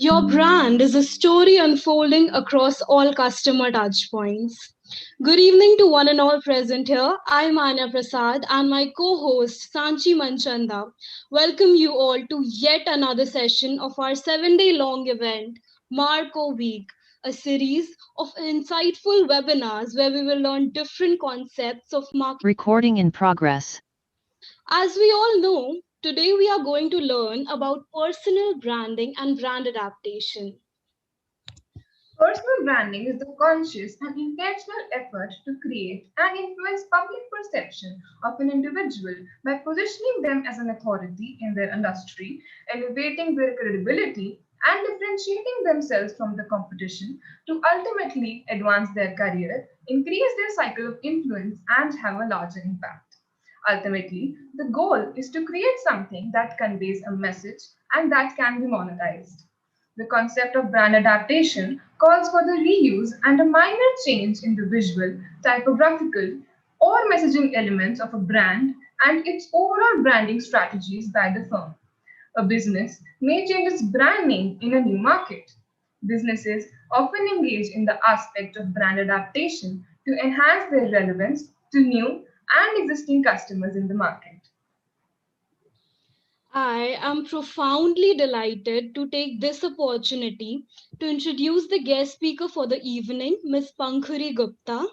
Your brand is a story unfolding across all customer touchpoints. Good evening to one and all present here. I'm Anya Prasad and my co-host Sanchi Manchanda welcome you all to yet another session of our 7-day long event, Marco Week, a series of insightful webinars where we will learn different concepts of marketing. Recording in progress. As we all know, today we are going to learn about personal branding and brand adaptation. Personal branding is the conscious and intentional effort to create and influence public perception of an individual by positioning them as an authority in their industry, elevating their credibility, and differentiating themselves from the competition to ultimately advance their career, increase their cycle of influence, and have a larger impact. Ultimately, the goal is to create something that conveys a message and that can be monetized. The concept of brand adaptation calls for the reuse and a minor change in the visual, typographical, or messaging elements of a brand and its overall branding strategies by the firm. A business may change its brand name in a new market. Businesses often engage in the aspect of brand adaptation to enhance their relevance to new and existing customers in the market. I am profoundly delighted to take this opportunity to introduce the guest speaker for the evening, Ms. Pankhuri Gupta.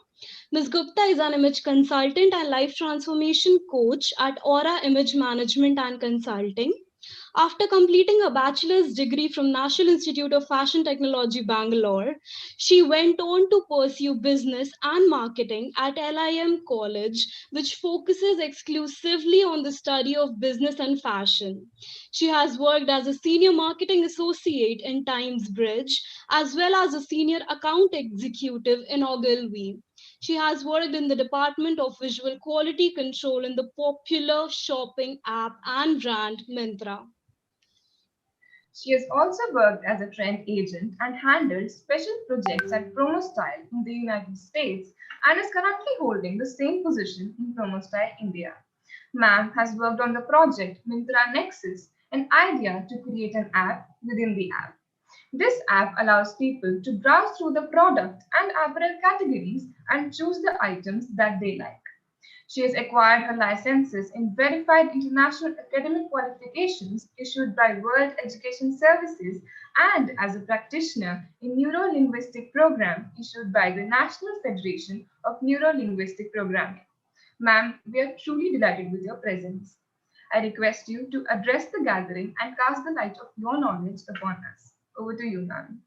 Ms. Gupta is an image consultant and life transformation coach at Aura Image Management and Consulting. After completing a bachelor's degree from National Institute of Fashion Technology, Bangalore, she went on to pursue business and marketing at LIM College, which focuses exclusively on the study of business and fashion. She has worked as a senior marketing associate in Times Bridge, as well as a senior account executive in Ogilvy. She has worked in the Department of Visual Quality Control in the popular shopping app and brand Myntra. She has also worked as a trend agent and handled special projects at PromoStyle in the United States and is currently holding the same position in PromoStyle India. Ma'am has worked on the project Mintra Nexus, an idea to create an app within the app. This app allows people to browse through the product and apparel categories and choose the items that they like. She has acquired her licenses in verified international academic qualifications issued by World Education Services and as a practitioner in Neuro-Linguistic Program issued by the National Federation of Neuro-Linguistic Programming. Ma'am, we are truly delighted with your presence. I request you to address the gathering and cast the light of your knowledge upon us. Over to you, ma'am.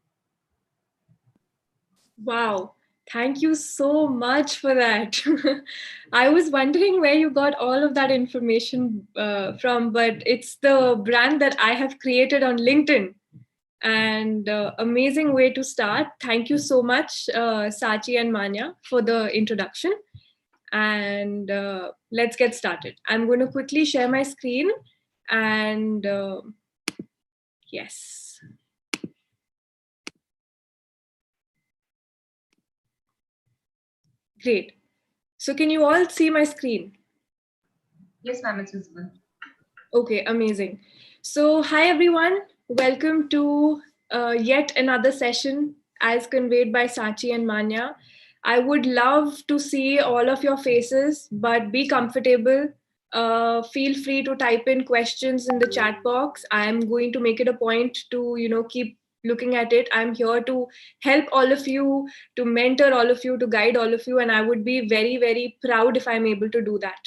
Wow. Thank you so much for that. I was wondering where you got all of that information from, but it's the brand that I have created on LinkedIn. And amazing way to start. Thank you so much, Sachi and Manya, for the introduction. And let's get started. I'm going to quickly share my screen. And yes. Great. So can you all see my screen? Yes, ma'am, it's visible. Okay, amazing. So hi, everyone. Welcome to yet another session as conveyed by Sachi and Manya. I would love to see all of your faces, but be comfortable. Feel free to type in questions in the chat box. I am going to make it a point to, keep looking at it. I'm here to help all of you, to mentor all of you, to guide all of you. And I would be very, very proud if I'm able to do that.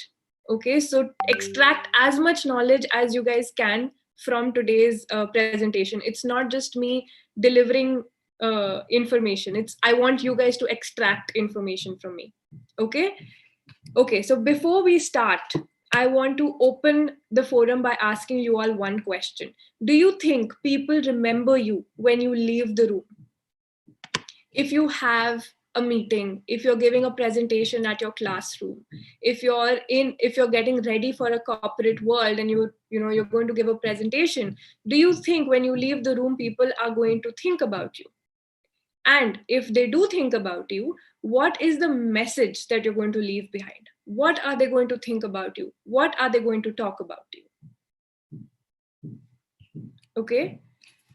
Okay, so extract as much knowledge as you guys can from today's presentation. It's not just me delivering information. I want you guys to extract information from me. Okay, so before we start, I want to open the forum by asking you all one question. Do you think people remember you when you leave the room? If you have a meeting, if you're giving a presentation at your classroom, if you're getting ready for a corporate world and you're going to give a presentation, do you think when you leave the room people are going to think about you? And if they do think about you, what is the message that you're going to leave behind? What are they going to think about you? What are they going to talk about you? Okay,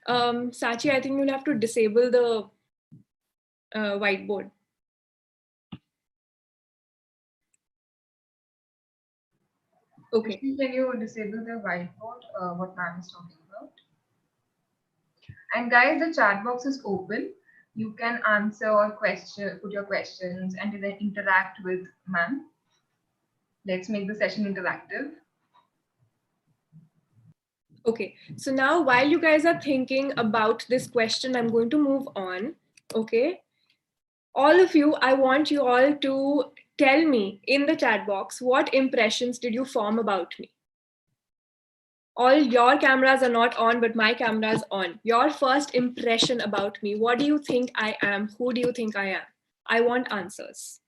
Sachi, I think you'll have to disable the whiteboard. Okay. Can you disable the whiteboard? What ma'am is talking about? And guys, the chat box is open. You can answer or question, put your questions, and then interact with ma'am. Let's make the session interactive. Okay, so now while you guys are thinking about this question, I'm going to move on. Okay, all of you, I want you all to tell me in the chat box what impressions did you form about me. All your cameras are not on, but my camera is on. Your first impression about me. What do you think I am? Who do you think I am? I want answers.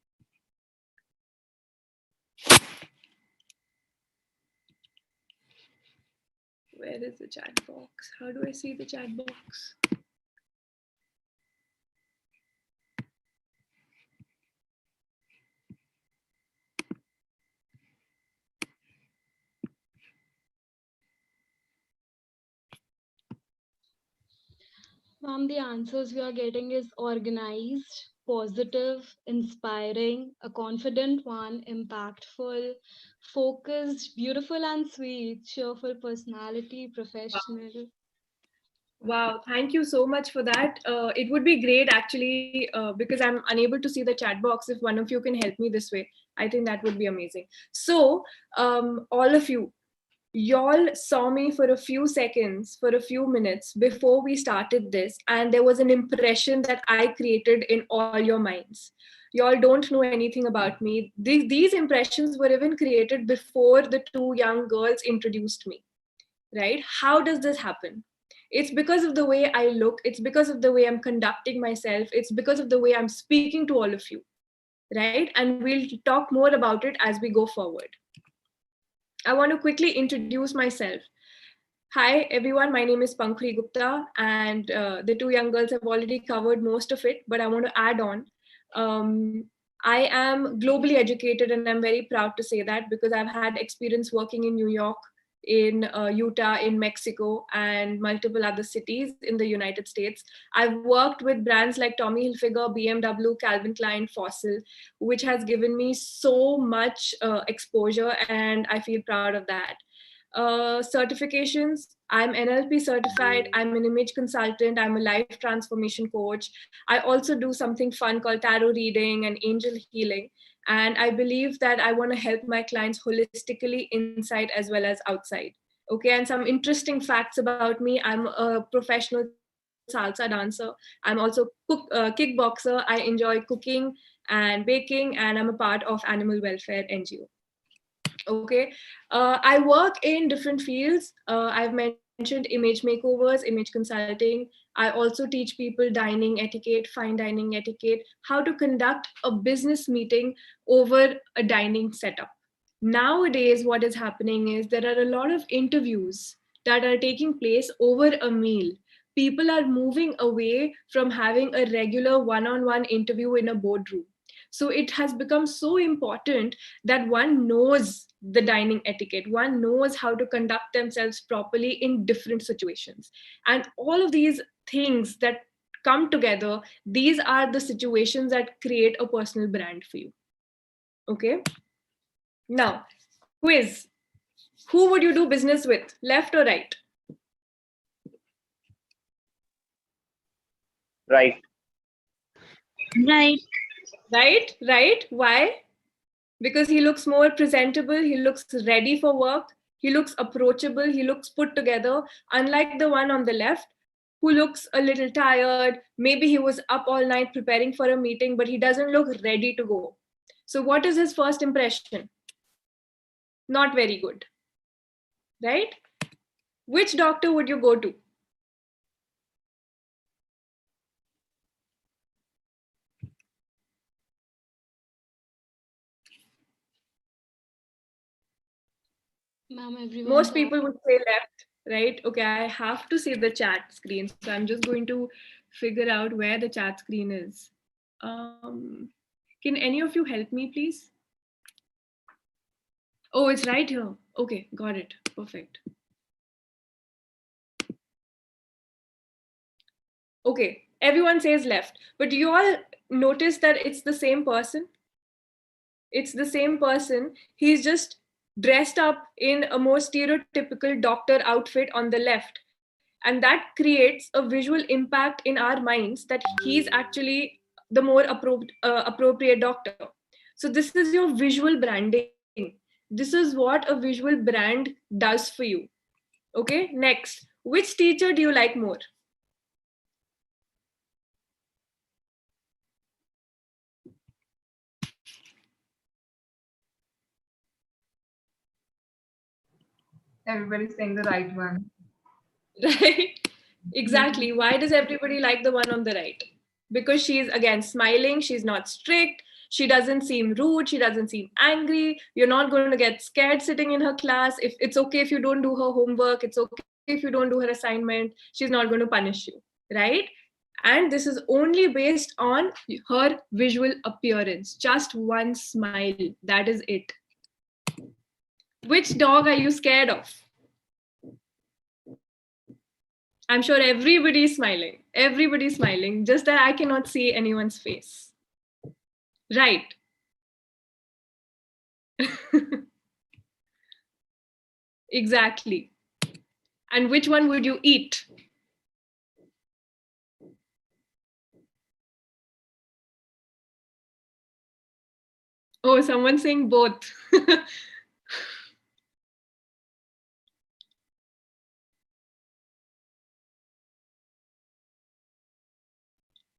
Where is the chat box? How do I see the chat box? Ma'am, the answers we are getting is organized, positive, inspiring, a confident one, impactful, focused, beautiful and sweet, cheerful personality, professional. Wow, thank you so much for that. It would be great actually, because I'm unable to see the chat box. If one of you can help me this way, I think that would be amazing. So, all of you, y'all saw me for a few seconds, for a few minutes before we started this, and there was an impression that I created in all your minds. Y'all don't know anything about me. These impressions were even created before the two young girls introduced me, right? How does this happen? It's because of the way I look, it's because of the way I'm conducting myself, it's because of the way I'm speaking to all of you, right? And we'll talk more about it as we go forward. I want to quickly introduce myself. Hi, everyone. My name is Pankhuri Gupta, and the two young girls have already covered most of it, but I want to add on. I am globally educated, and I'm very proud to say that because I've had experience working in New York, in Utah, in Mexico, and multiple other cities in the United States. I've worked with brands like Tommy Hilfiger, BMW, Calvin Klein, Fossil, which has given me so much exposure, and I feel proud of that. Certifications, I'm NLP certified, I'm an image consultant, I'm a life transformation coach. I also do something fun called tarot reading and angel healing. And I believe that I want to help my clients holistically inside as well as outside. Okay, and some interesting facts about me: I'm a professional salsa dancer, I'm also kickboxer, I enjoy cooking and baking, and I'm a part of animal welfare NGO. Okay, I work in different fields. I've mentioned image makeovers, image consulting. I also teach people dining etiquette, fine dining etiquette, how to conduct a business meeting over a dining setup. Nowadays what is happening is there are a lot of interviews that are taking place over a meal. People are moving away from having a regular one-on-one interview in a boardroom. So it has become so important that one knows the dining etiquette, one knows how to conduct themselves properly in different situations. And all of these things that come together, these are the situations that create a personal brand for you. Okay. Now, quiz. Who would you do business with, left or right? Right. Right. Right. Why? Because he looks more presentable, he looks ready for work, he looks approachable, he looks put together, unlike the one on the left who looks a little tired. Maybe he was up all night preparing for a meeting, but he doesn't look ready to go. So, what is his first impression? Not very good, right? Which doctor would you go to? Ma'am, everyone's Most people would say left, right? Okay, I have to see the chat screen. So I'm just going to figure out where the chat screen is. Can any of you help me, please? Oh, it's right here. Okay, got it. Perfect. Okay, everyone says left, but do you all notice that it's the same person? It's the same person. He's just dressed up in a more stereotypical doctor outfit on the left. And that creates a visual impact in our minds that he's actually the more appropriate doctor. So, this is your visual branding. This is what a visual brand does for you. Okay, next. Which teacher do you like more? Everybody's saying the right one. Right? Exactly. Why does everybody like the one on the right? Because she's again smiling, she's not strict, she doesn't seem rude, she doesn't seem angry. You're not going to get scared sitting in her class. If it's okay if you don't do her homework, it's okay if you don't do her assignment, she's not going to punish you, right? And this is only based on her visual appearance. Just one smile. That is it. Which dog are you scared of? I'm sure everybody's smiling. Everybody's smiling, just that I cannot see anyone's face. Right. Exactly. And which one would you eat? Oh, someone's saying both.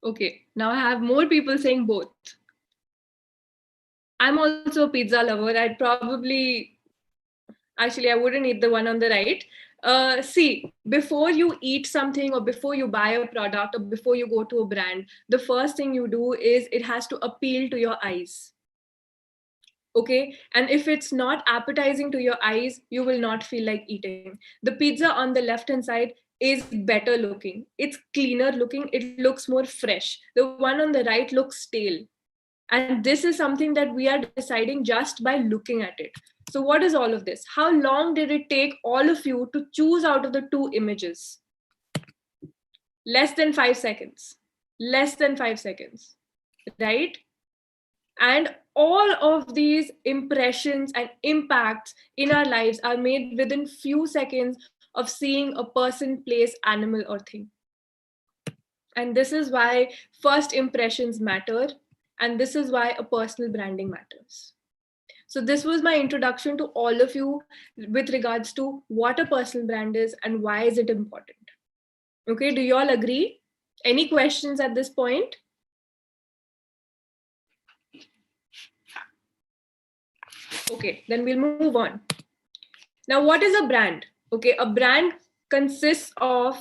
Okay, now I have more people saying both. I'm also a pizza lover. I'd probably, actually, I wouldn't eat the one on the right. See, before you eat something or before you buy a product or before you go to a brand, the first thing you do is it has to appeal to your eyes. Okay, and if it's not appetizing to your eyes, you will not feel like eating. The pizza on the left hand side is better looking, it's cleaner looking, it looks more fresh. The one on the right looks stale, and this is something that we are deciding just by looking at it. So what is all of this? How long did it take all of you to choose out of the two images? Less than 5 seconds. Less than 5 seconds, right? And all of these impressions and impacts in our lives are made within few seconds of seeing a person, place, animal, or thing. And this is why first impressions matter, and this is why a personal branding matters. So this was my introduction to all of you with regards to what a personal brand is and why is it important. Okay, do you all agree? Any questions at this point? Okay, then we'll move on. Now, what is a brand? Okay, a brand consists of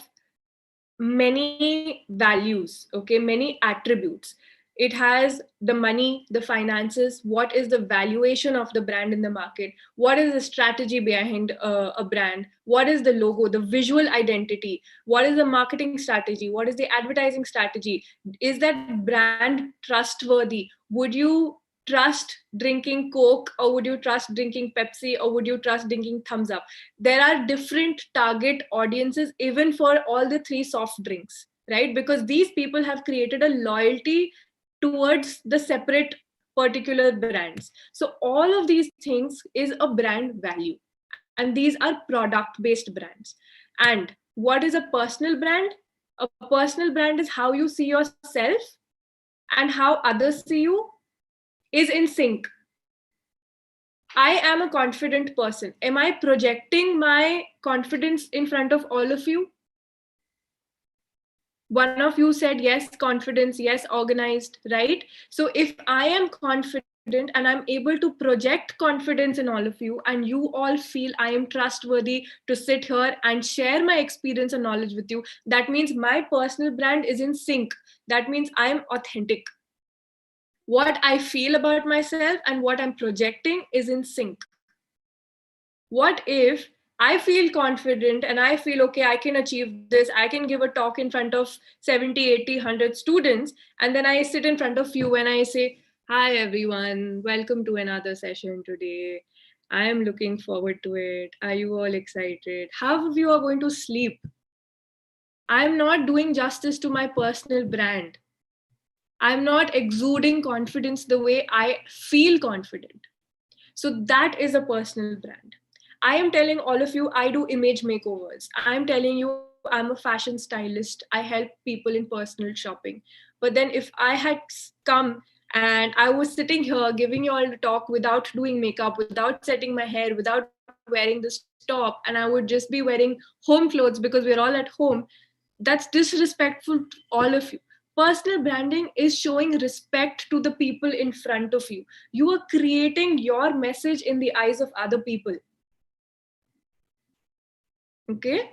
many values, okay, many attributes. It has the money, the finances, what is the valuation of the brand in the market, what is the strategy behind a brand, what is the logo, the visual identity, what is the marketing strategy, what is the advertising strategy, is that brand trustworthy, would you trust drinking Coke or would you trust drinking Pepsi or would you trust drinking Thumbs Up? There are different target audiences even for all the three soft drinks, right? Because these people have created a loyalty towards the separate particular brands. So all of these things is a brand value, and these are product based brands. And what is a personal brand? A personal brand is how you see yourself and how others see you is in sync. I am a confident person. Am I projecting my confidence in front of all of you? One of you said yes, confidence, yes, organized, right? So if I am confident and I'm able to project confidence in all of you, and you all feel I am trustworthy to sit here and share my experience and knowledge with you, that means my personal brand is in sync. That means I am authentic. What I feel about myself and what I'm projecting is in sync. What if I feel confident and I feel, okay, I can achieve this, I can give a talk in front of 70, 80, 100 students, and then I sit in front of you and I say, hi everyone, welcome to another session today. I am looking forward to it. Are you all excited? Half of you are going to sleep. I'm not doing justice to my personal brand. I'm not exuding confidence the way I feel confident. So that is a personal brand. I am telling all of you, I do image makeovers. I am telling you, I'm a fashion stylist. I help people in personal shopping. But then if I had come and I was sitting here giving you all the talk without doing makeup, without setting my hair, without wearing this top, and I would just be wearing home clothes because we're all at home, that's disrespectful to all of you. Personal branding is showing respect to the people in front of you. You are creating your message in the eyes of other people. Okay?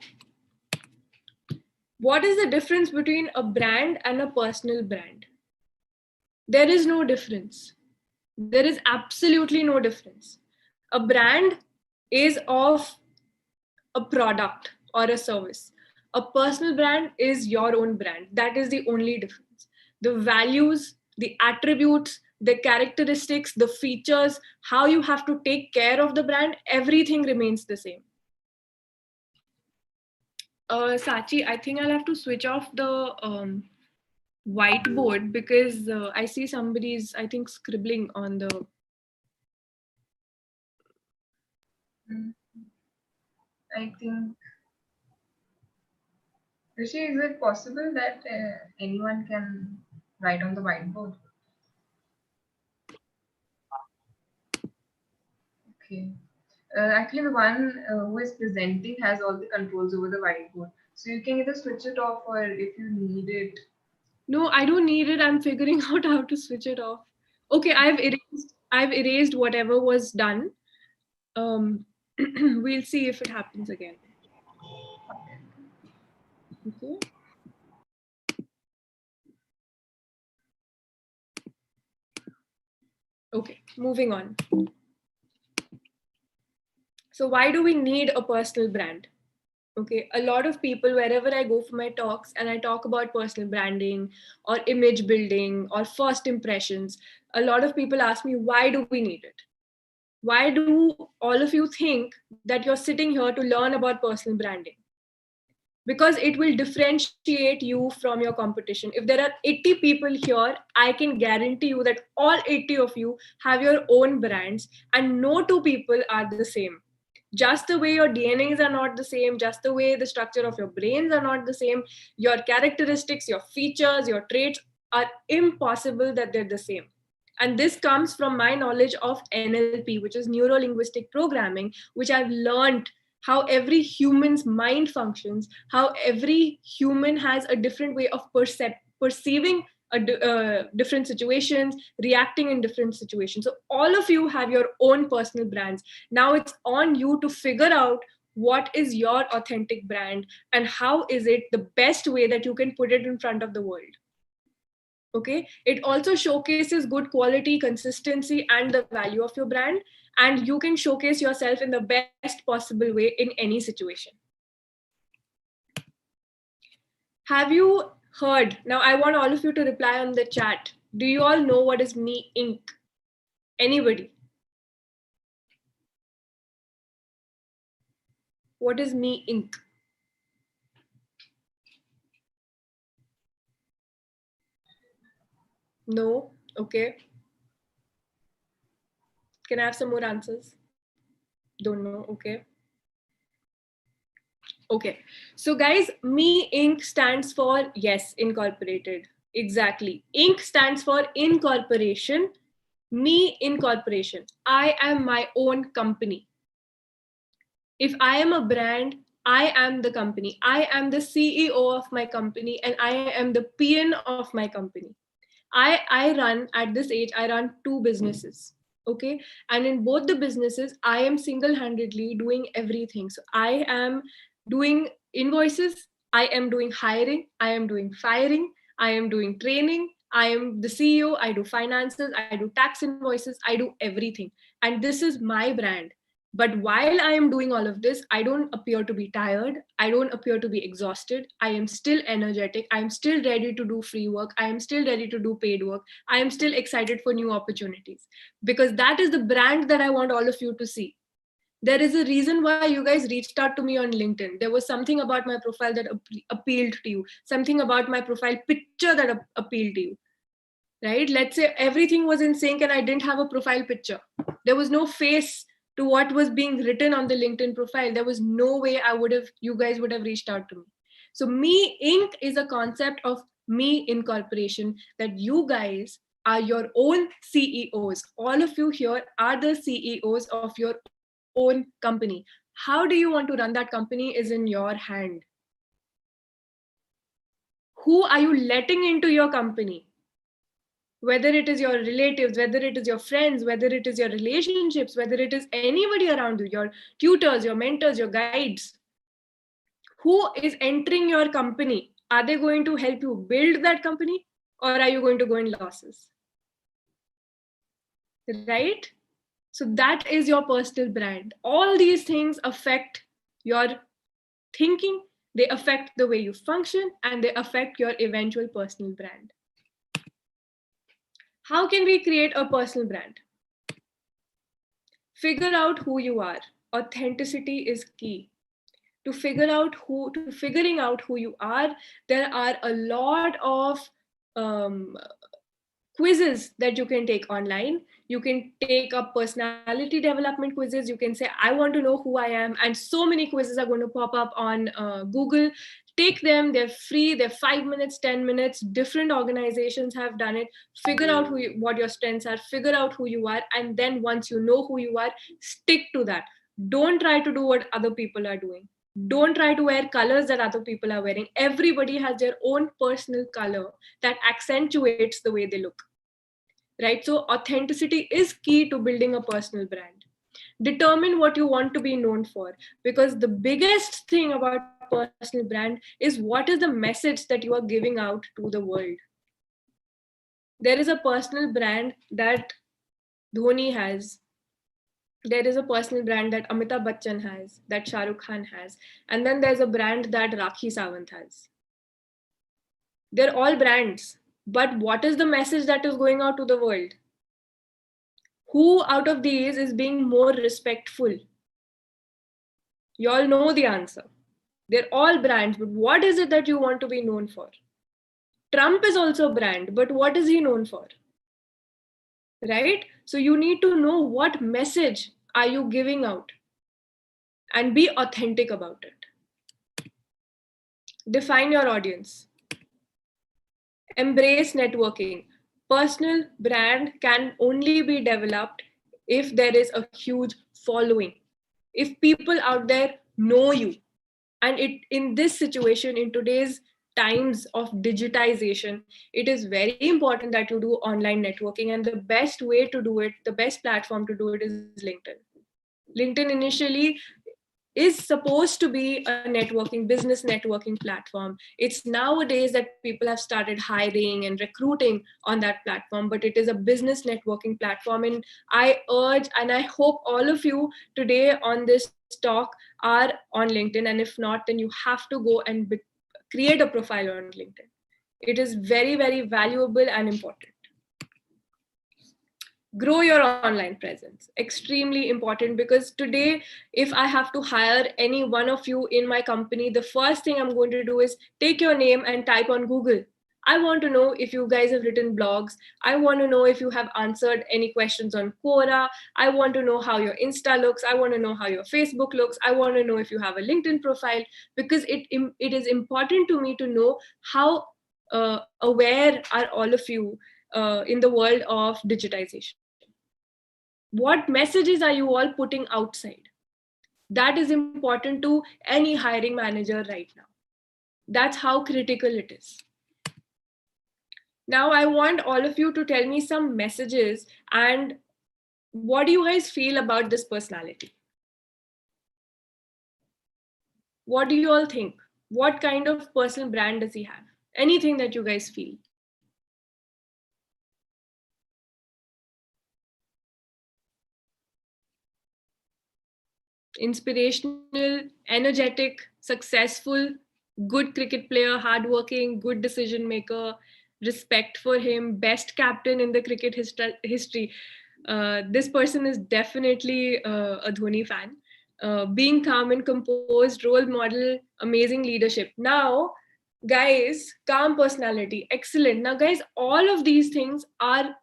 What is the difference between a brand and a personal brand? There is no difference. There is absolutely no difference. A brand is of a product or a service. A personal brand is your own brand. That is the only difference. The values, the attributes, the characteristics, the features, how you have to take care of the brand, everything remains the same. Sachi, I think I'll have to switch off the whiteboard because I see somebody's, I think, scribbling on the. I think, Rishi, is it possible that anyone can write on the whiteboard? Okay. Actually, the one who is presenting has all the controls over the whiteboard. So you can either switch it off or if you need it. No, I don't need it. I'm figuring out how to switch it off. Okay, I've erased whatever was done. We'll see if it happens again. Okay. Okay, moving on. So why do we need a personal brand? Okay, a lot of people, wherever I go for my talks and I talk about personal branding or image building or first impressions, a lot of people ask me, why do we need it? Why do all of you think that you're sitting here to learn about personal branding? Because it will differentiate you from your competition. If there are 80 people here, I can guarantee you that all 80 of you have your own brands and no two people are the same. Just the way your DNAs are not the same, just the way the structure of your brains are not the same, your characteristics, your features, your traits are impossible that they're the same. And this comes from my knowledge of NLP, which is neuro linguistic programming, which I've learned how every human's mind functions, how every human has a different way of perceiving different situations, reacting in different situations. So all of you have your own personal brands. Now it's on you to figure out what is your authentic brand and how is it the best way that you can put it in front of the world. Okay, it also showcases good quality, consistency, and the value of your brand, and you can showcase yourself in the best possible way in any situation. Have you heard? Now I want all of you to reply on the chat. Do you all know what is Me Inc? Anybody? What is Me Inc? No? Okay. Can I have some more answers? Don't know. Okay. Okay. So, guys, Me Inc. stands for Yes, Incorporated. Exactly. Inc. stands for incorporation. Me Incorporation. I am my own company. If I am a brand, I am the company. I am the CEO of my company and I am the PN of my company. I run at this age, I run two businesses. Okay. And in both the businesses, I am single handedly doing everything. So I am doing invoices, I am doing hiring, I am doing firing, I am doing training, I am the CEO, I do finances, I do tax invoices, I do everything. And this is my brand. But while I am doing all of this, I don't appear to be tired. I don't appear to be exhausted. I am still energetic. I am still ready to do free work. I am still ready to do paid work. I am still excited for new opportunities because that is the brand that I want all of you to see. There is a reason why you guys reached out to me on LinkedIn. There was something about my profile that appealed to you, something about my profile picture that appealed to you, right? Let's say everything was in sync and I didn't have a profile picture. There was no face to what was being written on the LinkedIn profile. There was no way you guys would have reached out to me. So Me Inc. is a concept of me incorporation, that you guys are your own CEOs. All of you here are the CEOs of your own company. How do you want to run that company is in your hand. Who are you letting into your company? Whether it is your relatives, whether it is your friends, whether it is your relationships, whether it is anybody around you, your tutors, your mentors, your guides, who is entering your company? Are they going to help you build that company, or are you going to go in losses? Right? So that is your personal brand. All these things affect your thinking, they affect the way you function, and they affect your eventual personal brand. How can we create a personal brand? Figure out who you are. Authenticity is key. Figuring out who you are, there are a lot of um, quizzes that you can take online. You can take up personality development quizzes. You can say, I want to know who I am, and so many quizzes are going to pop up on Google. Take them, they're free, they're 5 minutes, 10 minutes. Different organizations have done it. Figure out what your strengths are, figure out who you are, and then once you know who you are, stick to that. Don't try to do what other people are doing. Don't try to wear colors that other people are wearing. Everybody has their own personal color that accentuates the way they look, right? So authenticity is key to building a personal brand. Determine what you want to be known for, because the biggest thing about personal brand is what is the message that you are giving out to the world. There is a personal brand that Dhoni has. There is a personal brand that Amitabh Bachchan has, that Shah Rukh Khan has, and then there's a brand that Rakhi Sawant has. They're all brands, but what is the message that is going out to the world? Who out of these is being more respectful? You all know the answer. They're all brands, but what is it that you want to be known for? Trump is also a brand, but what is he known for? Right? So you need to know what message are you giving out and be authentic about it. Define your audience. Embrace networking. Personal brand can only be developed if there is a huge following. If people out there know you, and in this situation, in today's times of digitization, it is very important that you do online networking, and the best way to do it, the best platform to do it, is LinkedIn. LinkedIn initially is supposed to be a business networking platform. It's nowadays that people have started hiring and recruiting on that platform, but it is a business networking platform. And I urge and I hope all of you today on this talk are on LinkedIn. And if not, then you have to go and create a profile on LinkedIn. It is very, very valuable and important. Grow your online presence, extremely important, because today if I have to hire any one of you in my company, the first thing I'm going to do is take your name and type on Google. I want to know if you guys have written blogs. I want to know if you have answered any questions on Quora. I want to know how your Insta looks. I want to know how your Facebook looks. I want to know if you have a LinkedIn profile, because it is important to me to know how aware are all of you in the world of digitization. What messages are you all putting outside? That is important to any hiring manager right now. That's how critical it is. Now, I want all of you to tell me some messages and what do you guys feel about this personality? What do you all think? What kind of personal brand does he have? Anything that you guys feel? Inspirational, energetic, successful, good cricket player, hardworking, good decision maker, respect for him, best captain in the cricket history. This person is definitely a Dhoni fan. being calm and composed, role model, amazing leadership. Now, guys, calm personality, excellent. Now, guys, all of these things are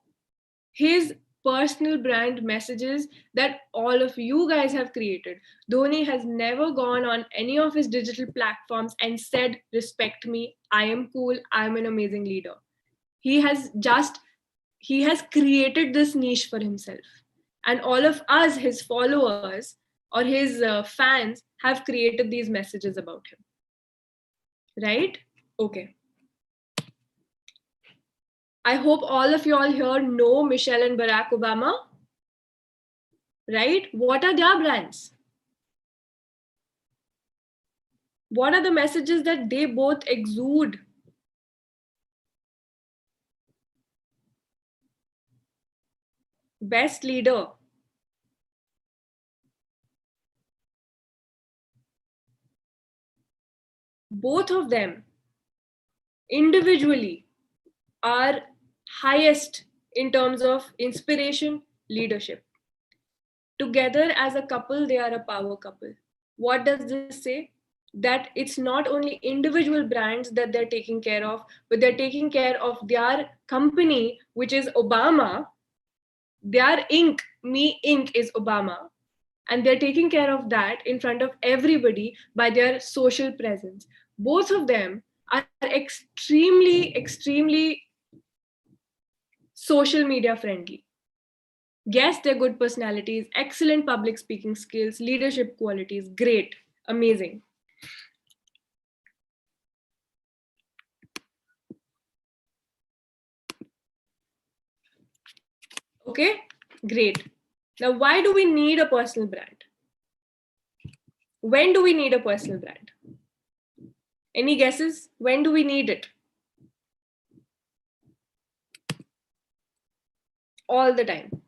his personal brand messages that all of you guys have created. Dhoni has never gone on any of his digital platforms and said, respect me, I am cool, I am an amazing leader. He has just, he has created this niche for himself. And all of us, his followers or his fans, have created these messages about him. Right? Okay. I hope all of you all here know Michelle and Barack Obama. Right? What are their brands? What are the messages that they both exude? Best leader. Both of them individually are highest in terms of inspiration, leadership. Together as a couple, they are a power couple. What does this say? That it's not only individual brands that they're taking care of, but they're taking care of their company, which is Obama. Their Inc., Me Inc. is Obama. And they're taking care of that in front of everybody by their social presence. Both of them are extremely social media friendly. Yes, they're good personalities, excellent public speaking skills, leadership qualities, great, amazing. Okay, great. Now, why do we need a personal brand? When do we need a personal brand? Any guesses? When do we need it? All the time.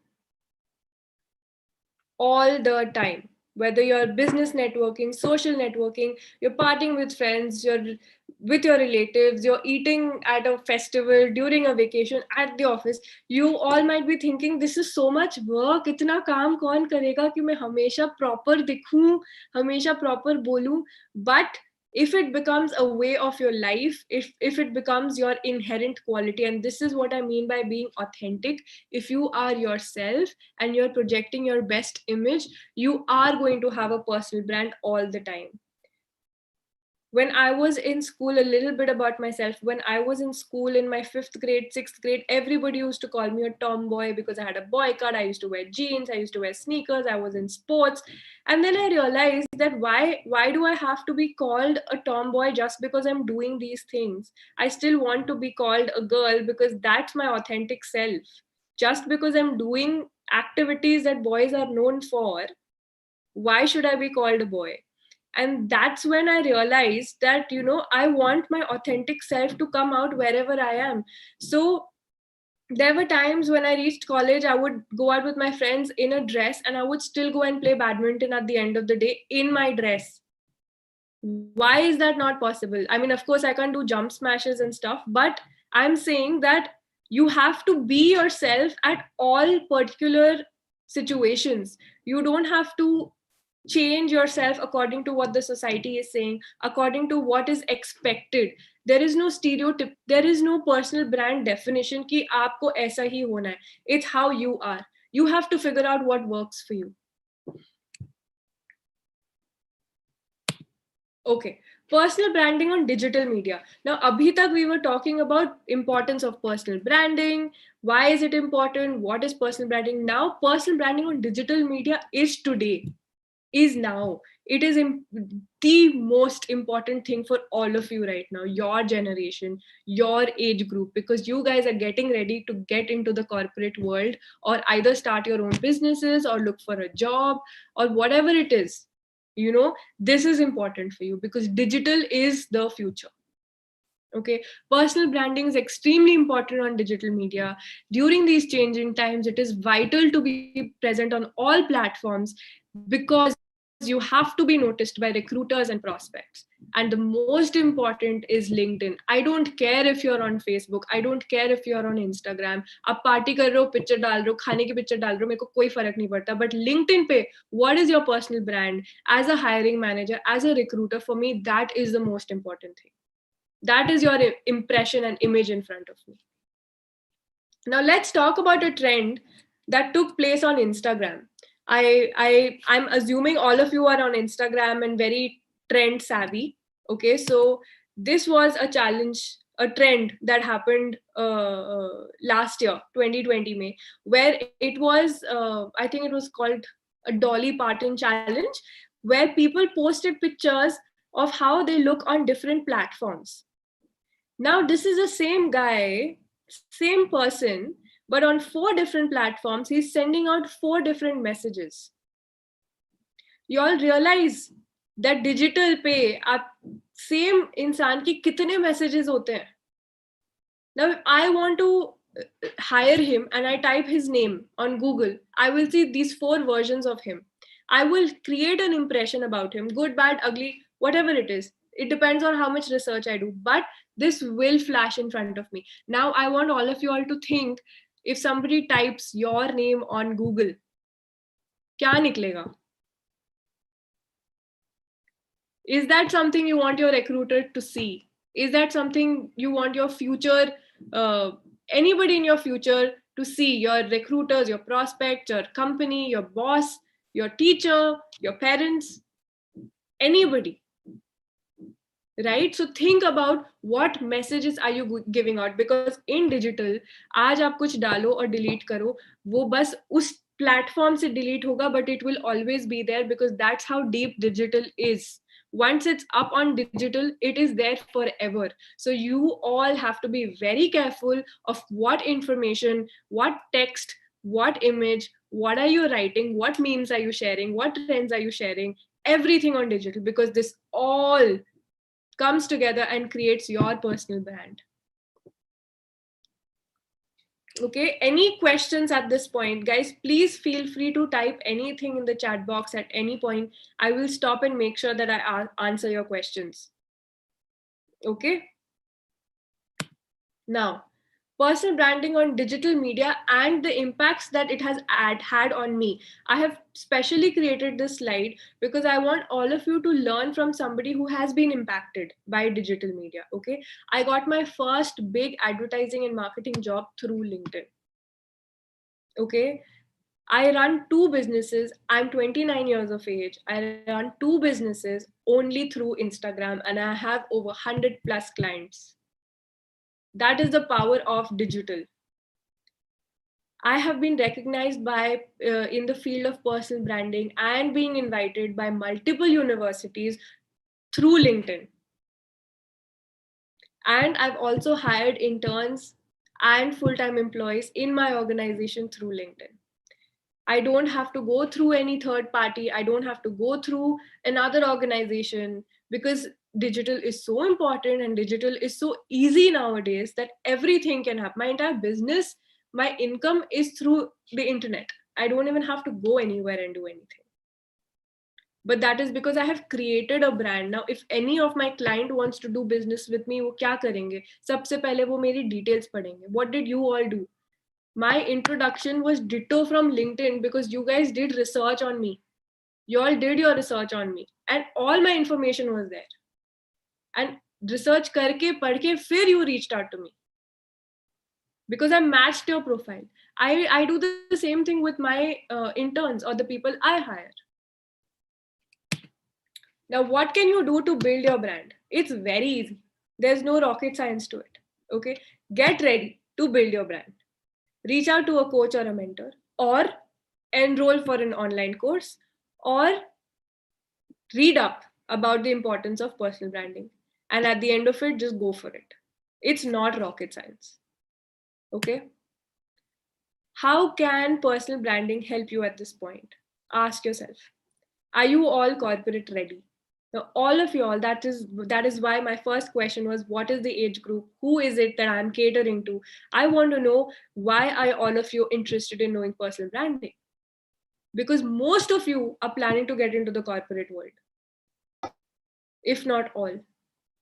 All the time. Whether you're business networking, social networking, you're partying with friends, you're with your relatives, you're eating at a festival, during a vacation, at the office, you all might be thinking, this is so much work, इतना काम कौन करेगा कि मैं हमेशा proper दिखूं, हमेशा proper बोलूं. But if it becomes a way of your life, if it becomes your inherent quality, and this is what I mean by being authentic, if you are yourself and you're projecting your best image, you are going to have a personal brand all the time. When I was in school, a little bit about myself, when I was in school in my 5th grade, 6th grade, everybody used to call me a tomboy because I had a boy cut. I used to wear jeans, I used to wear sneakers, I was in sports. And then I realized that why do I have to be called a tomboy just because I'm doing these things? I still want to be called a girl because that's my authentic self. Just because I'm doing activities that boys are known for, why should I be called a boy? And that's when I realized that, I want my authentic self to come out wherever I am. So there were times when I reached college, I would go out with my friends in a dress and I would still go and play badminton at the end of the day in my dress. Why is that not possible? I mean, of course, I can't do jump smashes and stuff, but I'm saying that you have to be yourself at all particular situations. You don't have to change yourself according to what the society is saying, according to what is expected. There is no stereotype, there is no personal brand definition ki aapko aisa hi hona hai. It's how you are. You have to figure out what works for you. Okay, personal branding on digital media. Now, abhi tak we were talking about importance of personal branding. Why is it important? What is personal branding? Now, personal branding on digital media is today. Is now. It is the most important thing for all of you right now, your generation, your age group, because you guys are getting ready to get into the corporate world or either start your own businesses or look for a job or whatever it is. This is important for you because digital is the future. Okay, personal branding is extremely important on digital media. During these changing times, it is vital to be present on all platforms because you have to be noticed by recruiters and prospects. And the most important is LinkedIn. I don't care if you're on Facebook, I don't care if you're on Instagram. आप party कर रहे हो, picture डाल रहे हो, खाने की picture डाल रहे हो, मेरे को कोई फर्क नहीं पड़ता. But LinkedIn पे, what is your personal brand? As a hiring manager, as a recruiter, for me, that is the most important thing. That is your impression and image in front of me. Now let's talk about a trend that took place on Instagram. I'm assuming all of you are on Instagram and very trend savvy. Okay, so this was a challenge, a trend that happened last year, 2020 May, where it was, I think it was called a Dolly Parton challenge, where people posted pictures of how they look on different platforms. Now, this is the same guy, same person, but on 4 different platforms, he's sending out 4 different messages. You all realize that digital पे आप same इंसान की कितने messages होते हैं? Now, if I want to hire him and I type his name on Google, I will see these 4 versions of him. I will create an impression about him, good, bad, ugly, whatever it is. It depends on how much research I do, but this will flash in front of me. Now, I want all of you all to think, if somebody types your name on Google, क्या निकलेगा? Is that something you want your recruiter to see? Is that something you want your future, anybody in your future to see? Your recruiters, your prospects, your company, your boss, your teacher, your parents, anybody. Right? So think about what messages are you giving out, because in digital, आज आप कुछ डालो और delete करो, वो बस उस platform से delete होगा, but it will always be there, because that's how deep digital is. Once it's up on digital, it is there forever. So you all have to be very careful of what information, what text, what image, what are you writing, what memes are you sharing, what trends are you sharing, everything on digital, because this all comes together and creates your personal brand. Okay, any questions at this point? Guys, please feel free to type anything in the chat box at any point. I will stop and make sure that I answer your questions. Okay. Now, personal branding on digital media and the impacts that it has had on me. I have specially created this slide because I want all of you to learn from somebody who has been impacted by digital media. Okay, I got my first big advertising and marketing job through LinkedIn. Okay, I run 2 businesses. I'm 29 years of age. I run 2 businesses only through Instagram, and I have over 100 plus clients. That is the power of digital. I have been recognized by in the field of personal branding and being invited by multiple universities through LinkedIn. And I've also hired interns and full-time employees in my organization through LinkedIn. I don't have to go through any third party. I don't have to go through another organization, because digital is so important and digital is so easy nowadays that everything can happen. My entire business, my income is through the internet. I don't even have to go anywhere and do anything. But that is because I have created a brand. Now, if any of my client wants to do business with me, वो क्या करेंगे? सबसे पहले वो मेरी details पढ़ेंगे. What did you all do? My introduction was ditto from LinkedIn, because you guys did research on me. You all did your research on me, and all my information was there. And research करके पढ़ के फिर you reached out to me, because I matched your profile. I do the same thing with my interns or the people I hire. Now, what can you do to build your brand? It's very easy. There's no rocket science to it. Okay, get ready to build your brand. Reach out to a coach or a mentor, or enroll for an online course, or read up about the importance of personal branding. And at the end of it, just go for it. It's not rocket science. Okay. How can personal branding help you at this point? Ask yourself, are you all corporate ready? Now, all of you all, that is why my first question was, what is the age group? Who is it that I'm catering to? I want to know, why are all of you interested in knowing personal branding? because most of you are planning to get into the corporate world, if not all.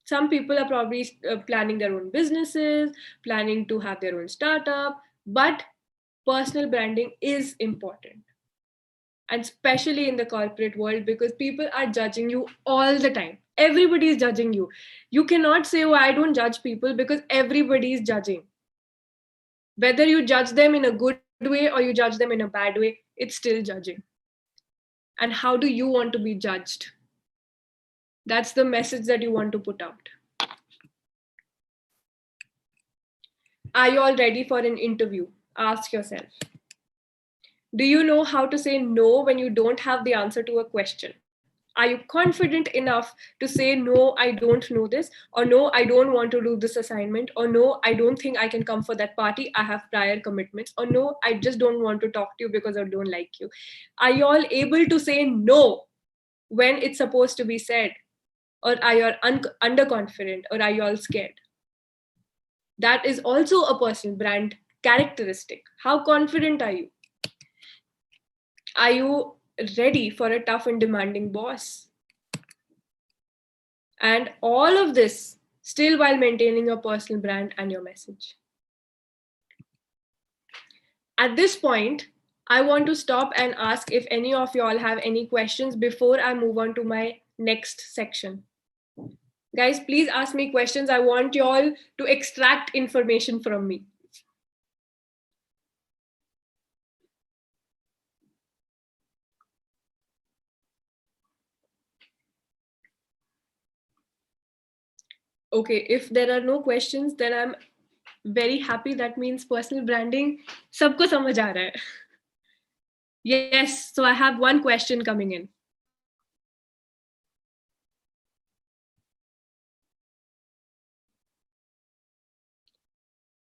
Some people are probably planning their own businesses, planning to have their own startup, but personal branding is important, and especially in the corporate world, because people are judging you all the time. Everybody is judging you. You cannot say, oh, I don't judge people, because everybody is judging. Whether you judge them in a good way or you judge them in a bad way, it's still judging. And how do you want to be judged? That's the message that you want to put out. Are you all ready for an interview? Ask yourself. Do you know how to say no when you don't have the answer to a question? Are you confident enough to say, no, I don't know this, or no, I don't want to do this assignment, or no, I don't think I can come for that party, I have prior commitments, or no, I just don't want to talk to you because I don't like you? Are you all able to say no when it's supposed to be said? Or are you underconfident, or are you all scared? That is also a personal brand characteristic. How confident are you? Are you ready for a tough and demanding boss? And all of this still while maintaining your personal brand and your message. At this point, I want to stop and ask if any of you all have any questions before I move on to my next section. Guys, please ask me questions. I want you all to extract information from me. Okay, if there are no questions, then I'm very happy. That means personal branding sabko samajh aa raha hai. Yes, so I have one question coming in.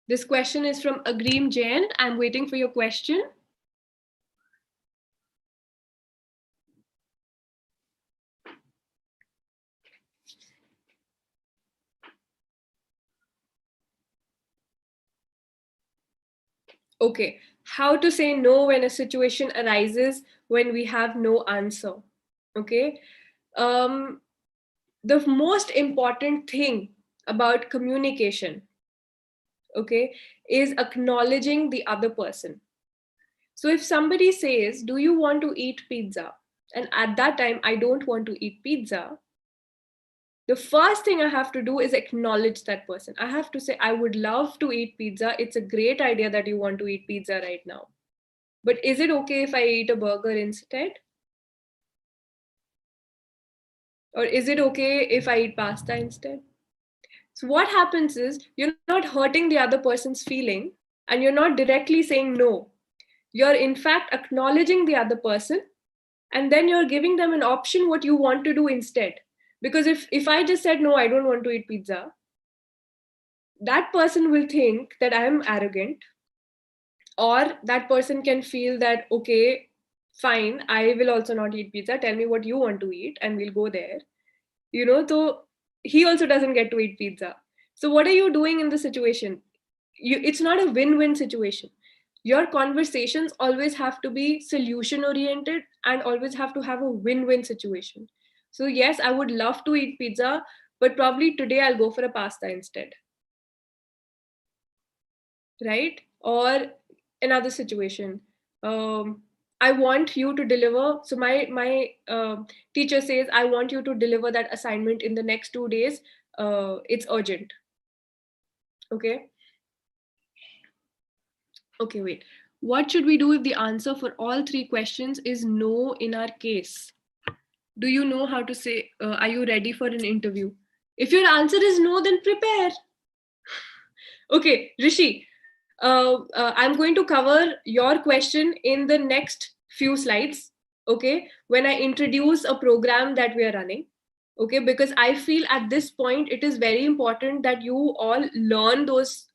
This question is from Agreem Jain. I'm waiting for your question. Okay, how to say no when a situation arises when we have no answer. Okay, the most important thing about communication, okay, is acknowledging the other person. So if somebody says, do you want to eat pizza? And at that time, I don't want to eat pizza. The first thing I have to do is acknowledge that person. I have to say, I would love to eat pizza. It's a great idea that you want to eat pizza right now. But is it okay if I eat a burger instead? Or is it okay if I eat pasta instead? So what happens is you're not hurting the other person's feeling and you're not directly saying no. You're in fact acknowledging the other person, and then you're giving them an option what you want to do instead. Because if I just said, no, I don't want to eat pizza, that person will think that I am arrogant, or that person can feel that, okay, fine, I will also not eat pizza. Tell me what you want to eat and we'll go there. So he also doesn't get to eat pizza. So what are you doing in the situation? It's not a win-win situation. Your conversations always have to be solution oriented and always have to have a win-win situation. So yes, I would love to eat pizza, but probably today I'll go for a pasta instead. Right? Or another situation. I want you to deliver. So my teacher says, I want you to deliver that assignment in the next 2 days. It's urgent. Okay. Okay, wait. What should we do if the answer for all three questions is no in our case? Do you know how to say, are you ready for an interview? If your answer is no, then prepare. Okay, Rishi, I'm going to cover your question in the next few slides. Okay, when I introduce a program that we are running. Okay, because I feel at this point it is very important that you all learn those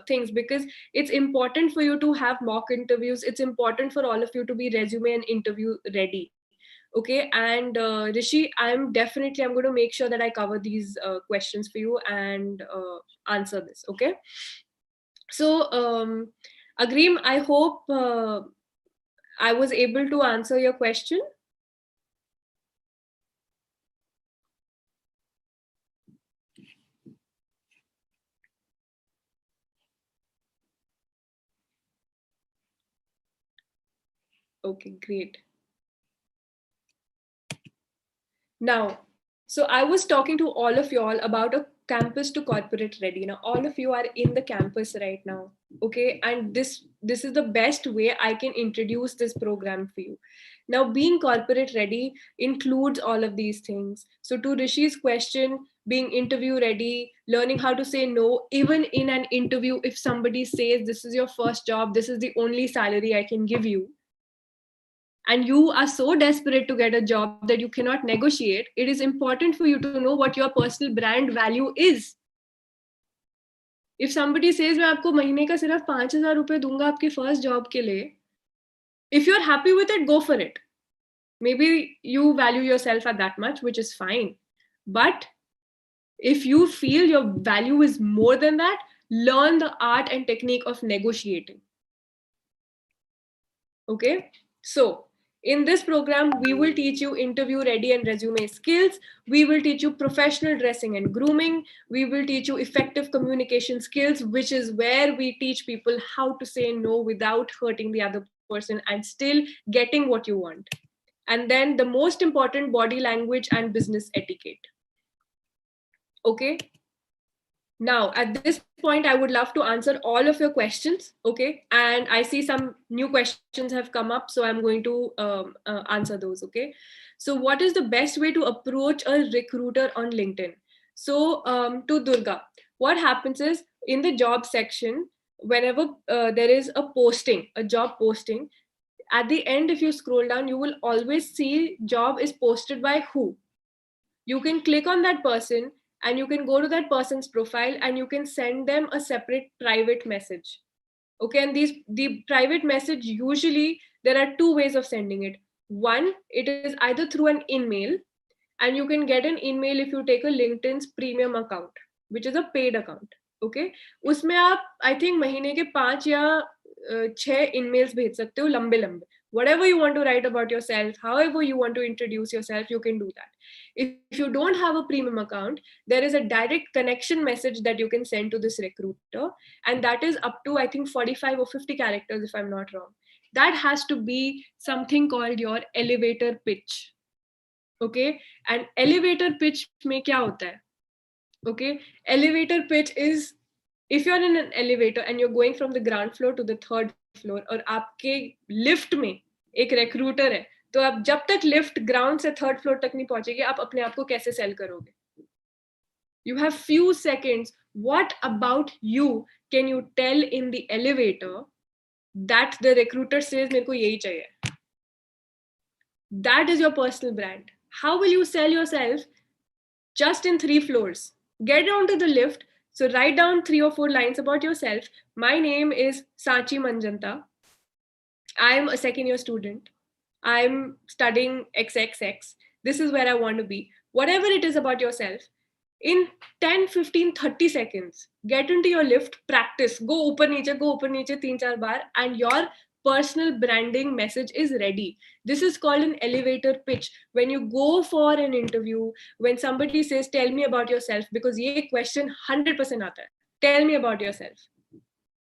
things, because it's important for you to have mock interviews. It's important for all of you to be resume and interview ready. Okay, and Rishi, I'm going to make sure that I cover these questions for you and answer this. Okay, so Agreem, I hope I was able to answer your question. Okay, great. Now, so I was talking to all of you all about a campus to corporate ready. Now, all of you are in the campus right now, okay? And this is the best way I can introduce this program for you. Now, being corporate ready includes all of these things. So, to Rishi's question, being interview ready, learning how to say no, even in an interview, if somebody says this is your first job, this is the only salary I can give you, and you are so desperate to get a job that you cannot negotiate, it is important for you to know what your personal brand value is. If somebody says मैं आपको महीने का सिर्फ 5,000 रुपए दूंगा आपकी first job के लिए, if you're happy with it, go for it. Maybe you value yourself at that much, which is fine. But if you feel your value is more than that, learn the art and technique of negotiating. Okay, so in this program, we will teach you interview ready and resume skills. We will teach you professional dressing and grooming. We will teach you effective communication skills, which is where we teach people how to say no without hurting the other person and still getting what you want. And then the most important, body language and business etiquette. Okay. Now, at this point, I would love to answer all of your questions, okay? And I see some new questions have come up, so I'm going to answer those, okay? So what is the best way to approach a recruiter on LinkedIn? So to Durga, what happens is in the job section, whenever there is a posting, a job posting, at the end, if you scroll down, you will always see job is posted by who. You can click on that person and you can go to that person's profile and you can send them a separate private message. Okay, and the private message, usually there are two ways of sending it. One, it is either through an email, and you can get an email if you take a LinkedIn's premium account, which is a paid account. Okay, उसमें आप I think महीने के 5 या 6 emails भेज सकते हो लंबे लंबे. Whatever you want to write about yourself, however you want to introduce yourself, you can do that. If you don't have a premium account, there is a direct connection message that you can send to this recruiter, and that is up to I think 45 or 50 characters if I'm not wrong. That has to be something called your elevator pitch. Okay, and elevator pitch में क्या होता है? Okay, elevator pitch is if you're in an elevator and you're going from the ground floor to the third floor और आपके lift में एक recruiter है, तो आप जब तक lift ground से third floor तक नहीं पहुंचेगी, आप अपने आप को कैसे sell करोगे? You have few seconds. What about you can you tell in the elevator that the recruiter says मेरे को यही चाहिए? That is your personal brand. How will you sell yourself just in 3 floors? Get onto the lift. So write down 3 or 4 lines about yourself. My name is Sachi Manjanta. I'm a second year student. I'm studying XXX. This is where I want to be. Whatever it is about yourself, in 10, 15, 30 seconds, get into your lift, practice, go ऊपर नीचे 3-4 बार, and your personal branding message is ready. This is called an elevator pitch. When you go for an interview, when somebody says, tell me about yourself, because ये question 100% आता है. Tell me about yourself.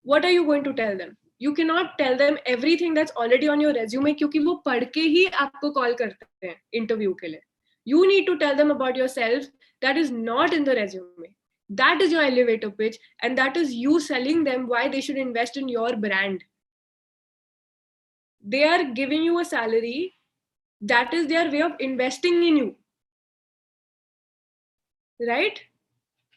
What are you going to tell them? You cannot tell them everything that's already on your resume क्योंकि वो पढ़ के ही आपको call करते हैं interview के लिए. You need to tell them about yourself that is not in the resume. That is your elevator pitch, and that is you selling them why they should invest in your brand. They are giving you a salary. That is their way of investing in you. Right?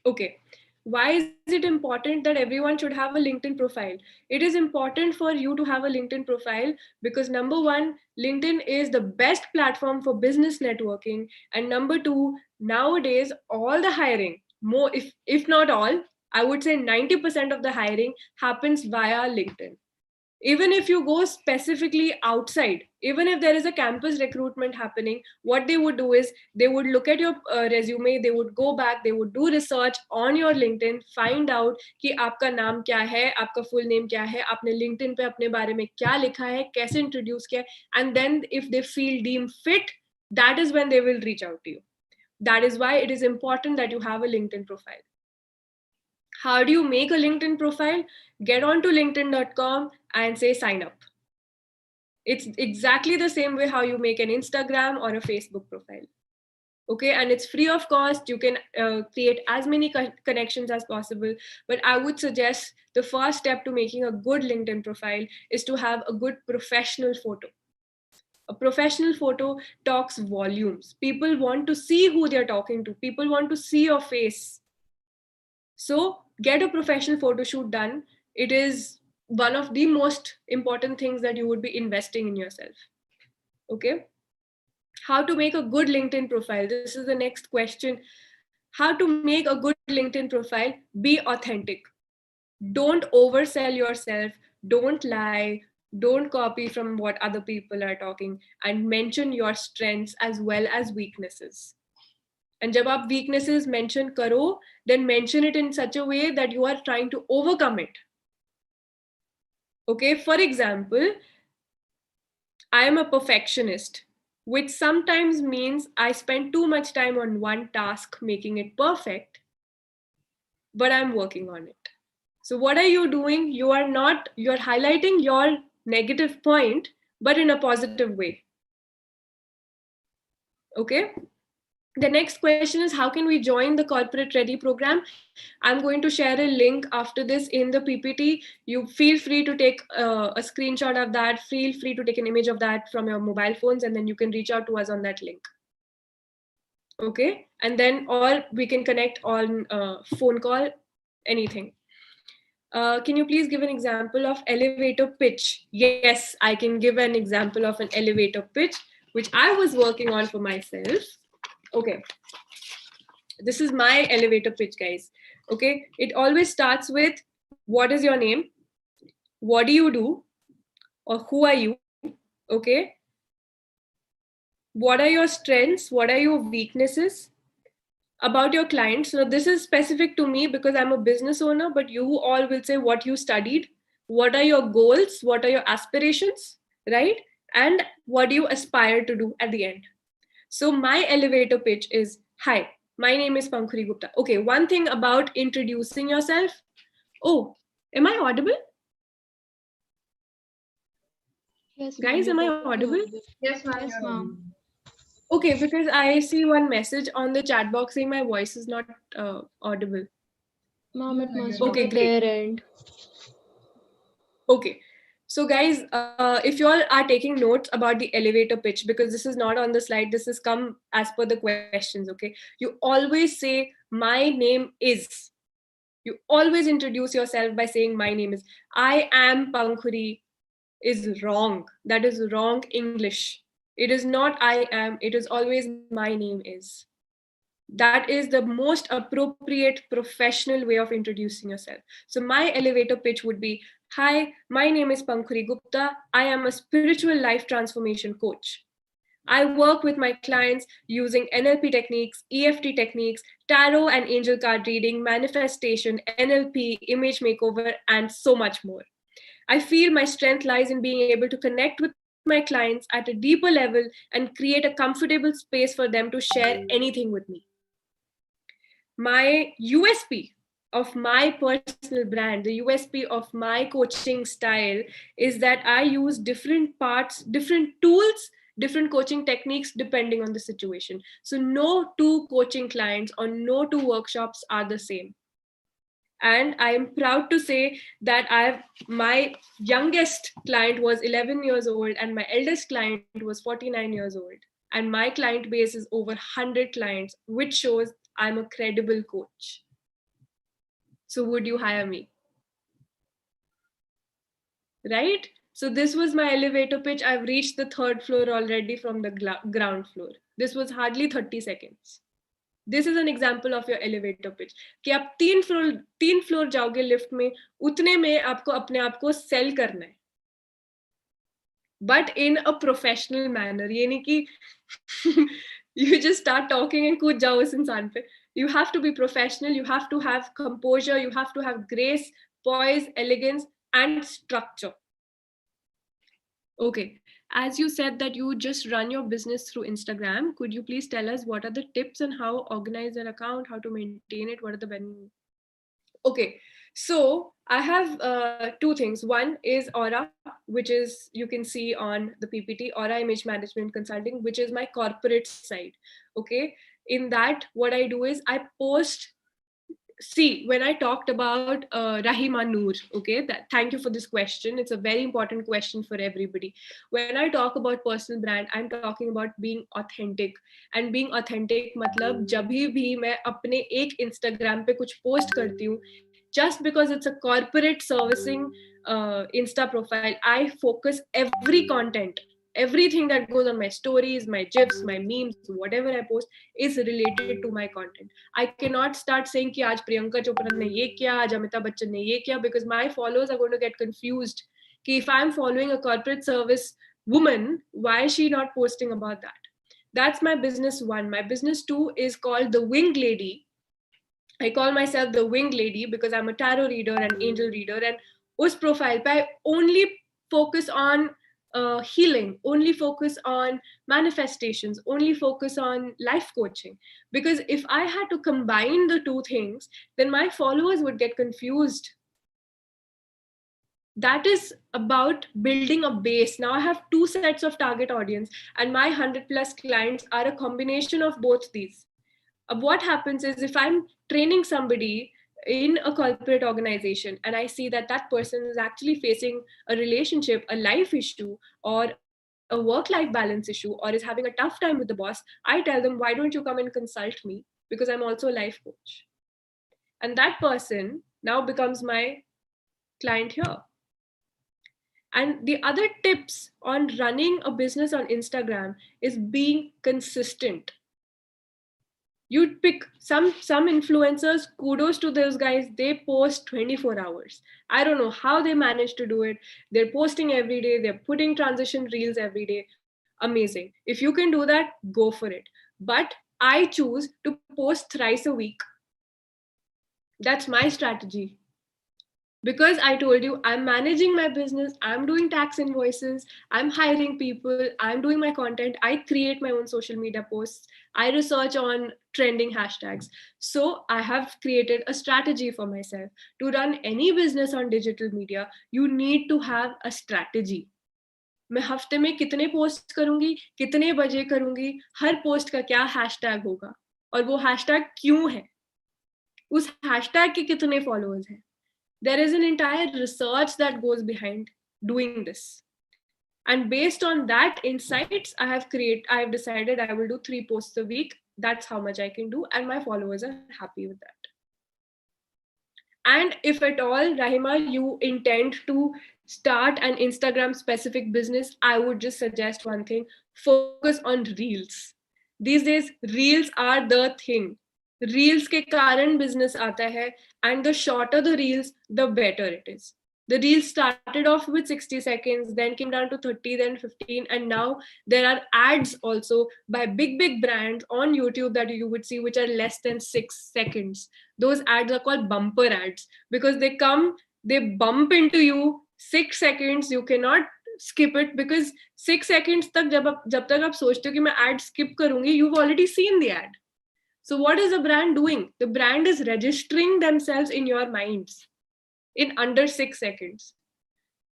Okay. Why is it important that everyone should have a LinkedIn profile? It is important for you to have a LinkedIn profile because number one, LinkedIn is the best platform for business networking. And number two, nowadays, all the hiring, more if not all, I would say 90% of the hiring happens via LinkedIn. Even if you go specifically outside, even if there is a campus recruitment happening, what they would do is they would look at your resume, they would go back, they would do research on your LinkedIn, find out कि आपका नाम क्या है, आपका full name क्या है, आपने LinkedIn पे अपने बारे में क्या लिखा है, कैसे introduce किया, and then if they feel deemed fit, that is when they will reach out to you. That is why it is important that you have a LinkedIn profile. How do you make a LinkedIn profile? Get onto linkedin.com and say sign up. It's exactly the same way how you make an Instagram or a Facebook profile. Okay, and it's free of cost. You can create as many connections as possible. But I would suggest the first step to making a good LinkedIn profile is to have a good professional photo. A professional photo talks volumes. People want to see who they're talking to. People want to see your face. So get a professional photo shoot done. It is one of the most important things that you would be investing in yourself. Okay. How to make a good LinkedIn profile? This is the next question. How to make a good LinkedIn profile? Be authentic. Don't oversell yourself. Don't lie. Don't copy from what other people are talking, and mention your strengths as well as weaknesses. And जब आप weaknesses mention करो, then mention it in such a way that you are trying to overcome it. Okay, for example, I am a perfectionist, which sometimes means I spend too much time on one task making it perfect, but I'm working on it. So what are you doing? You're highlighting your negative point, but in a positive way. Okay. The next question is, how can we join the Corporate Ready program? I'm going to share a link after this in the PPT. You feel free to take a screenshot of that. Feel free to take an image of that from your mobile phones, and then you can reach out to us on that link. Okay, and then or we can connect on phone call, anything. Can you please give an example of elevator pitch? Yes, I can give an example of an elevator pitch, which I was working on for myself. Okay, this is my elevator pitch, guys. Okay, it always starts with, what is your name, what do you do, or who are you? Okay, what are your strengths, what are your weaknesses, about your clients. So this is specific to me because I'm a business owner, but you all will say what you studied, what are your goals, what are your aspirations, right? And what do you aspire to do at the end? So my elevator pitch is, hi, my name is Pankhuri Gupta. Okay, one thing about introducing yourself. Oh, am I audible? Yes, ma'am. Guys, am I audible? Yes, ma'am. Yes, You're ma'am. Okay, because I see one message on the chat box saying my voice is not audible. Ma'am, it must you're be Okay, at great. their end. Okay. So guys, if you all are taking notes about the elevator pitch, because this is not on the slide, this has come as per the questions, okay? You always say, my name is. You always introduce yourself by saying, my name is. I am Pankhuri is wrong. That is wrong English. It is not I am, it is always my name is. That is the most appropriate professional way of introducing yourself. So my elevator pitch would be, hi, my name is Pankhuri Gupta. I am a spiritual life transformation coach. I work with my clients using NLP techniques, EFT techniques, tarot and angel card reading, manifestation, NLP, image makeover, and so much more. I feel my strength lies in being able to connect with my clients at a deeper level and create a comfortable space for them to share anything with me. My USP of my personal brand, the USP of my coaching style is that I use different parts, different tools, different coaching techniques depending on the situation. So no two coaching clients or no two workshops are the same. And I am proud to say that my youngest client was 11 years old and my eldest client was 49 years old, and my client base is over 100 clients, which shows I'm a credible coach. So would you hire me? Right? So this was my elevator pitch. I've reached the third floor already from the ground floor. This was hardly 30 seconds. This is an example of your elevator pitch. कि आप तीन floor जाओगे lift में, उतने में आपको अपने आप को सेल करना है. but in a professional manner. ये नहीं कि you just start talking and कूद जाओ उस इंसान पे. You have to be professional, you have to have composure, you have to have grace, poise, elegance, and structure. Okay, as you said that you just run your business through Instagram, could you please tell us what are the tips and how organize an account, how to maintain it, what are the benefits? Okay, so I have two things. One is Aura, which is you can see on the PPT, Aura Image Management Consulting, which is my corporate side. Okay, in that, what I do is I post. See, when I talked about Rahima Noor, okay, thank you for this question. It's a very important question for everybody. When I talk about personal brand, I'm talking about being authentic. And being authentic मतलब जब भी मैं अपने एक Instagram पे कुछ post करती हूँ, just because it's a corporate servicing Insta profile, I focus every content, everything that goes on my stories, my gifs, my memes, whatever I post is related to my content. I cannot start saying कि आज प्रियंका चोपड़ा ने ये किया, आज अमिताभ बच्चन ने ये किया, because my followers are going to get confused कि if I'm following a corporate service woman, why is she not posting about that? That's my business one. My business two is called the Winged Lady. I call myself the Winged Lady because I'm a tarot reader and angel reader, and us profile pe I only focus on healing, only focus on manifestations, only focus on life coaching. Because if I had to combine the two things, then my followers would get confused. That is about building a base. Now I have two sets of target audience, and my 100 plus clients are a combination of both these. What happens is if I'm training somebody in a corporate organization and I see that that person is actually facing a relationship, a life issue, or a work life balance issue, or is having a tough time with the boss, I tell them, why don't you come and consult me? Because I'm also a life coach. And that person now becomes my client here. And the other tips on running a business on Instagram is being consistent. You'd pick some influencers, kudos to those guys, they post 24 hours. I don't know how they manage to do it. They're posting every day, they're putting transition reels every day. Amazing. If you can do that, go for it. But I choose to post thrice a week. That's my strategy. Because I told you, I'm managing my business, I'm doing tax invoices, I'm hiring people, I'm doing my content, I create my own social media posts, I research on trending hashtags. So I have created a strategy for myself. To run any business on digital media, you need to have a strategy. मैं हफ्ते में कितने post करूंगी, कितने बजे करूंगी, हर post का क्या हैशटैग होगा, और वो हैशटैग क्यों है, उस हैशटैग के कितने फॉलोअर्स हैं. There is an entire research that goes behind doing this, and based on that insights, I have decided I will do 3 posts a week. That's how much I can do, and my followers are happy with that. And if at all, Rahima, you intend to start an Instagram specific business, I would just suggest one thing: focus on reels. These days reels are the thing. Reels के कारण business आता है, and the shorter the reels, the better it is. The reels started off with 60 seconds, then came down to 30, then 15, and now there are ads also by big brands on YouTube that you would see, which are less than 6 seconds. Those ads are called bumper ads because they bump into you 6 seconds. You cannot skip it because 6 seconds तक जब तक आप सोचते हो कि मैं ad skip करूंगी, you've already seen the ad. So what is the brand doing? The brand is registering themselves in your minds in under 6 seconds.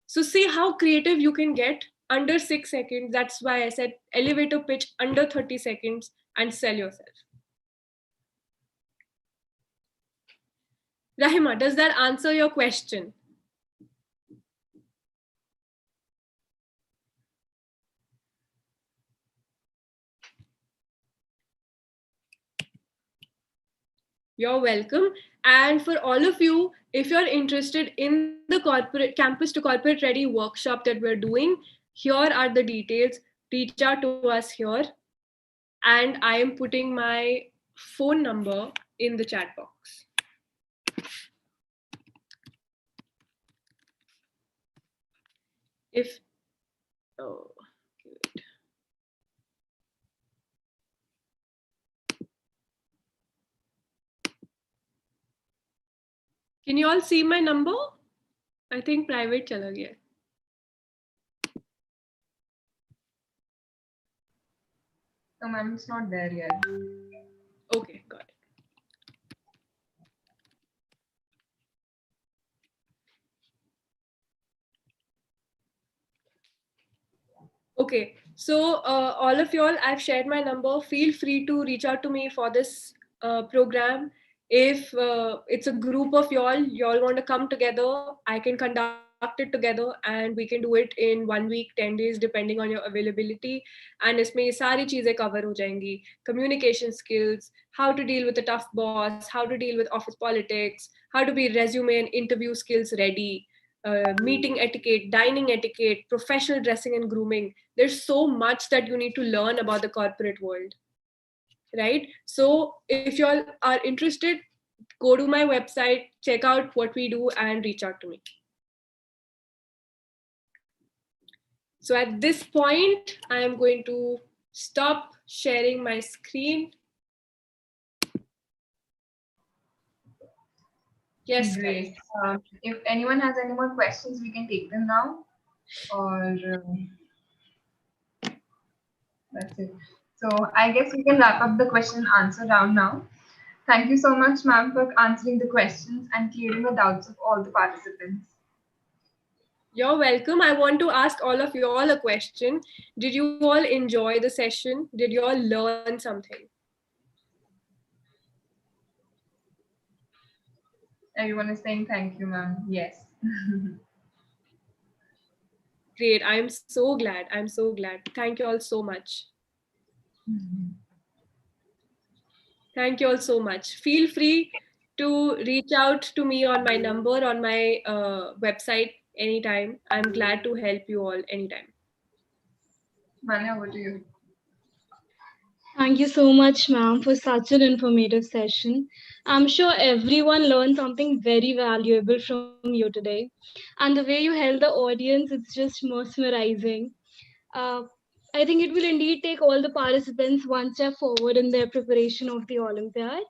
So see how creative you can get under 6 seconds. That's why I said elevator pitch under 30 seconds and sell yourself. Rahima, does that answer your question? You're welcome. And for all of you, if you're interested in the corporate campus to corporate ready workshop that we're doing, here are the details. Reach out to us here. And I am putting my phone number in the chat box. If Oh, good. Can you all see my number? I think private chala gaya. No, ma'am, it's not there yet. Okay, got it. Okay, so all of y'all, I've shared my number. Feel free to reach out to me for this program. If it's a group of y'all want to come together, I can conduct it together and we can do it in 1 week, 10 days, depending on your availability. And इसमें ये सारी चीजें cover हो जाएंगी. Communication skills, how to deal with a tough boss, how to deal with office politics, how to be resume and interview skills ready, meeting etiquette, dining etiquette, professional dressing and grooming. There's so much that you need to learn about the corporate world, right? So if you all are interested, go to my website, check out what we do, and reach out to me. So at this point, I am going to stop sharing my screen. Yes, Great. If anyone has any more questions, we can take them now. Or that's it. So I guess we can wrap up the question and answer round now. Thank you so much, ma'am, for answering the questions and clearing the doubts of all the participants. You're welcome. I want to ask all of you all a question. Did you all enjoy the session? Did you all learn something? Everyone is saying thank you, ma'am. Yes. Great. I'm so glad. I'm so glad. Thank you all so much. Thank you all so much. Feel free to reach out to me on my number on my website anytime. I'm glad to help you all anytime. Manya, over to you. Thank you so much, ma'am, for such an informative session. I'm sure everyone learned something very valuable from you today. And the way you held the audience, it's just mesmerizing. Uh, I think it will indeed take all the participants one step forward in their preparation of the Olympiad.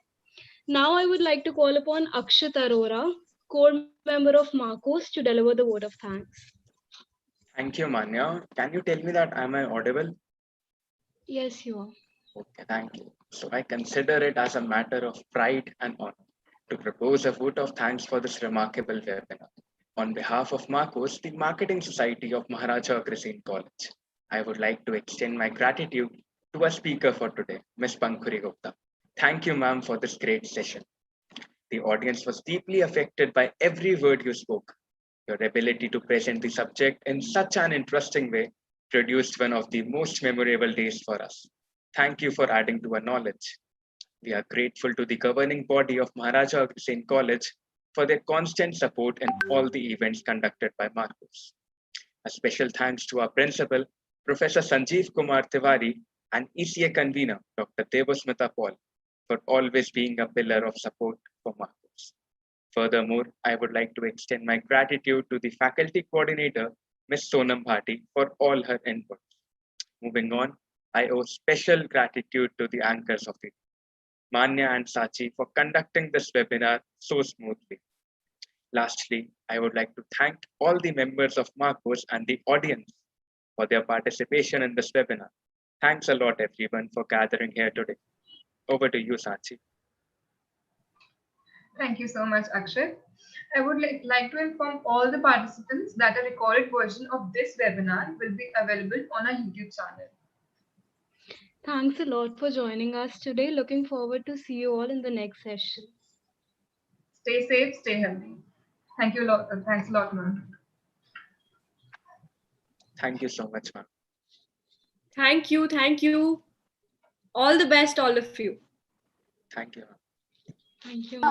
Now, I would like to call upon Akshat Arora, core member of Marcos, to deliver the vote of thanks. Thank you, Manya. Can you tell me that am I audible? Yes, you are. Okay, thank you. So I consider it as a matter of pride and honor to propose a vote of thanks for this remarkable webinar. On behalf of Marcos, the Marketing Society of Maharaja Agrawal College, I would like to extend my gratitude to our speaker for today, Ms. Pankhuri Gupta. Thank you, ma'am, for this great session. The audience was deeply affected by every word you spoke. Your ability to present the subject in such an interesting way produced one of the most memorable days for us. Thank you for adding to our knowledge. We are grateful to the governing body of Maharaja Agrawal College for their constant support in all the events conducted by Marcos. A special thanks to our principal, Professor Sanjeev Kumar Tiwari, and ECA convener, Dr. Devasmita Paul, for always being a pillar of support for Marcos. Furthermore, I would like to extend my gratitude to the faculty coordinator, Ms. Sonam Bhati, for all her input. Moving on, I owe special gratitude to the anchors of the Manya and Sachi for conducting this webinar so smoothly. Lastly, I would like to thank all the members of Marcos and the audience for their participation in this webinar. Thanks a lot, everyone, for gathering here today. Over to you, Sachi. Thank you so much, Akshay. I would like to inform all the participants that a recorded version of this webinar will be available on our YouTube channel. Thanks a lot for joining us today. Looking forward to see you all in the next session. Stay safe, stay healthy. Thank you a lot. Thanks a lot, ma'am. Thank you so much, ma'am. Thank you. Thank you. All the best, all of you. Thank you, ma'am. Thank you.